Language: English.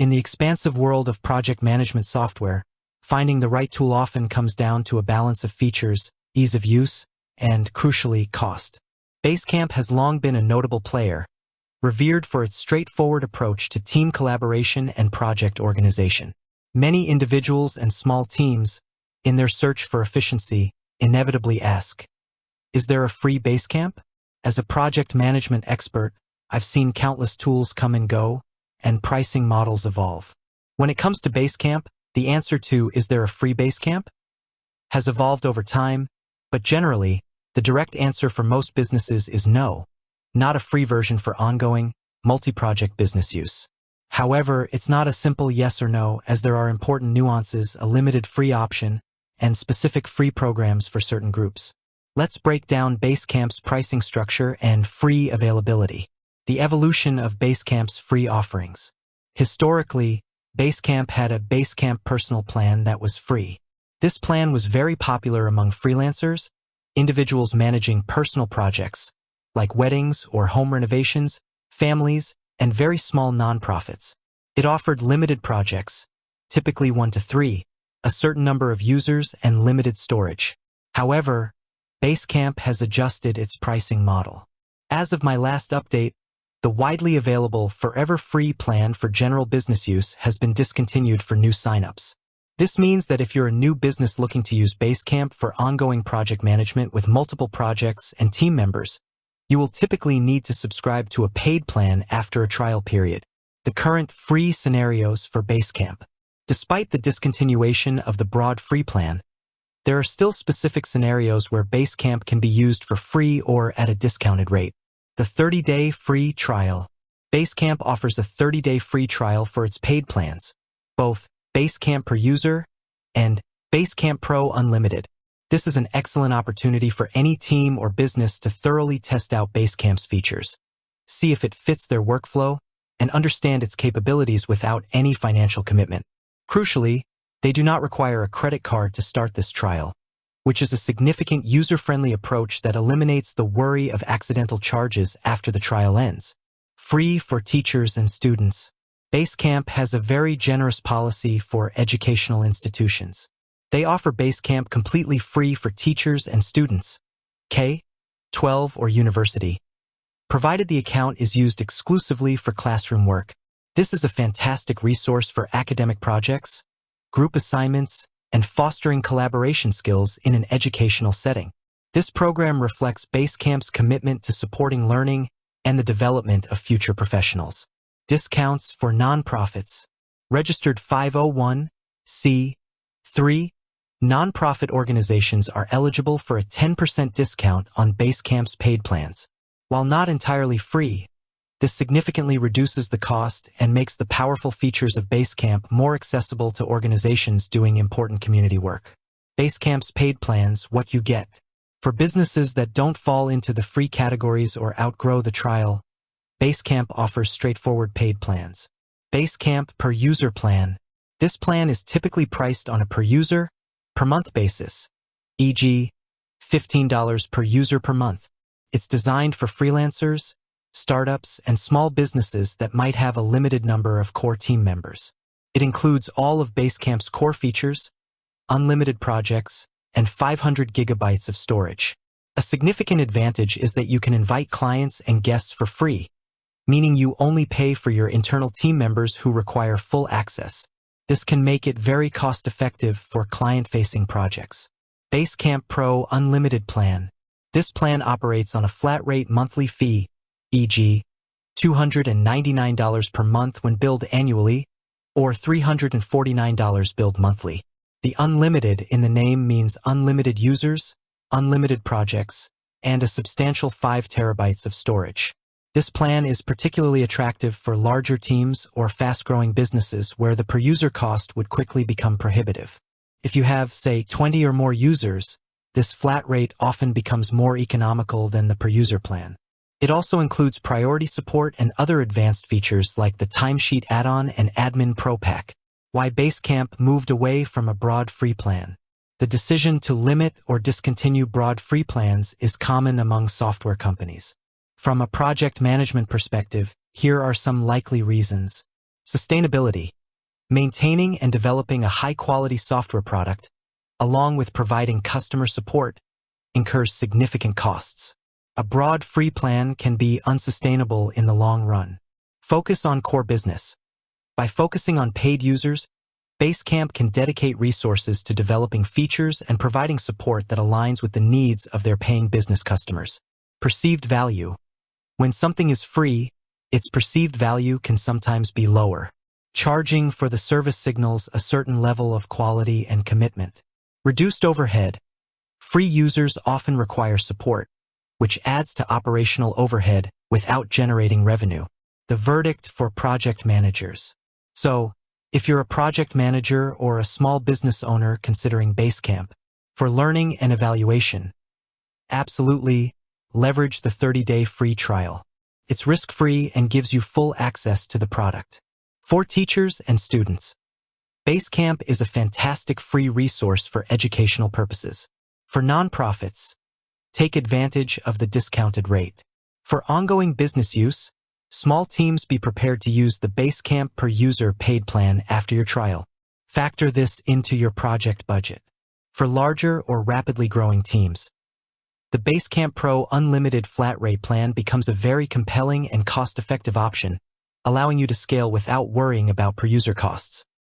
In the expansive world of project management software, finding the right tool often comes down to a balance of features, ease of use, and, crucially, cost. Basecamp has long been a notable player, revered for its straightforward approach to team collaboration and project organization. Many individuals and small teams, in their search for efficiency, inevitably ask, "Is there a free Basecamp?" As a project management expert, I've seen countless tools come and go, and pricing models evolve. When it comes to Basecamp, the answer to "Is there a free Basecamp?" has evolved over time, but generally, the direct answer for most businesses is no, not a free version for ongoing, multi-project business use. However, it's not a simple yes or no, as there are important nuances, a limited free option, and specific free programs for certain groups. Let's break down Basecamp's pricing structure and free availability. The evolution of Basecamp's free offerings. Historically, Basecamp had a Basecamp Personal plan that was free. This plan was very popular among freelancers, individuals managing personal projects, like weddings or home renovations, families, and very small nonprofits. It offered limited projects, typically 1 to 3, a certain number of users, and limited storage. However, Basecamp has adjusted its pricing model. As of my last update, the widely available Forever Free plan for general business use has been discontinued for new signups. This means that if you're a new business looking to use Basecamp for ongoing project management with multiple projects and team members, you will typically need to subscribe to a paid plan after a trial period. The current free scenarios for Basecamp. Despite the discontinuation of the broad free plan, there are still specific scenarios where Basecamp can be used for free or at a discounted rate. The 30-day free trial. Basecamp offers a 30-day free trial for its paid plans, both Basecamp per user and Basecamp Pro Unlimited. This is an excellent opportunity for any team or business to thoroughly test out Basecamp's features, see if it fits their workflow, and understand its capabilities without any financial commitment. Crucially, they do not require a credit card to start this trial, which is a significant user-friendly approach that eliminates the worry of accidental charges after the trial ends. Free for teachers and students. Basecamp has a very generous policy for educational institutions. They offer Basecamp completely free for teachers and students, K-12 or university, provided the account is used exclusively for classroom work. This is a fantastic resource for academic projects, group assignments, and fostering collaboration skills in an educational setting. This program reflects Basecamp's commitment to supporting learning and the development of future professionals. Discounts for nonprofits. Registered 501(c)(3) nonprofit organizations are eligible for a 10% discount on Basecamp's paid plans. While not entirely free, this significantly reduces the cost and makes the powerful features of Basecamp more accessible to organizations doing important community work. Basecamp's paid plans, what you get. For businesses that don't fall into the free categories or outgrow the trial, Basecamp offers straightforward paid plans. Basecamp per user plan. This plan is typically priced on a per user, per month basis, e.g., $15 per user per month. It's designed for freelancers, startups, and small businesses that might have a limited number of core team members. It includes all of Basecamp's core features, unlimited projects, and 500 gigabytes of storage. A significant advantage is that you can invite clients and guests for free, meaning you only pay for your internal team members who require full access. This can make it very cost-effective for client-facing projects. Basecamp Pro Unlimited Plan. This plan operates on a flat-rate monthly fee, e.g., $299 per month when billed annually, or $349 billed monthly. The unlimited in the name means unlimited users, unlimited projects, and a substantial 5 terabytes of storage. This plan is particularly attractive for larger teams or fast-growing businesses where the per-user cost would quickly become prohibitive. If you have, say, 20 or more users, this flat rate often becomes more economical than the per-user plan. It also includes priority support and other advanced features like the timesheet add-on and Admin Pro Pack. Why Basecamp moved away from a broad free plan. The decision to limit or discontinue broad free plans is common among software companies. From a project management perspective, here are some likely reasons. Sustainability. Maintaining and developing a high-quality software product, along with providing customer support, incurs significant costs. A broad free plan can be unsustainable in the long run. Focus on core business. By focusing on paid users, Basecamp can dedicate resources to developing features and providing support that aligns with the needs of their paying business customers. Perceived value. When something is free, its perceived value can sometimes be lower. Charging for the service signals a certain level of quality and commitment. Reduced overhead. Free users often require support, which adds to operational overhead without generating revenue. The verdict for project managers. So, if you're a project manager or a small business owner considering Basecamp for learning and evaluation, absolutely leverage the 30-day free trial. It's risk-free and gives you full access to the product. For teachers and students, Basecamp is a fantastic free resource for educational purposes. For nonprofits, take advantage of the discounted rate. For ongoing business use, small teams be prepared to use the Basecamp per user paid plan after your trial. Factor this into your project budget. For larger or rapidly growing teams, the Basecamp Pro Unlimited Flat Rate plan becomes a very compelling and cost-effective option, allowing you to scale without worrying about per-user costs.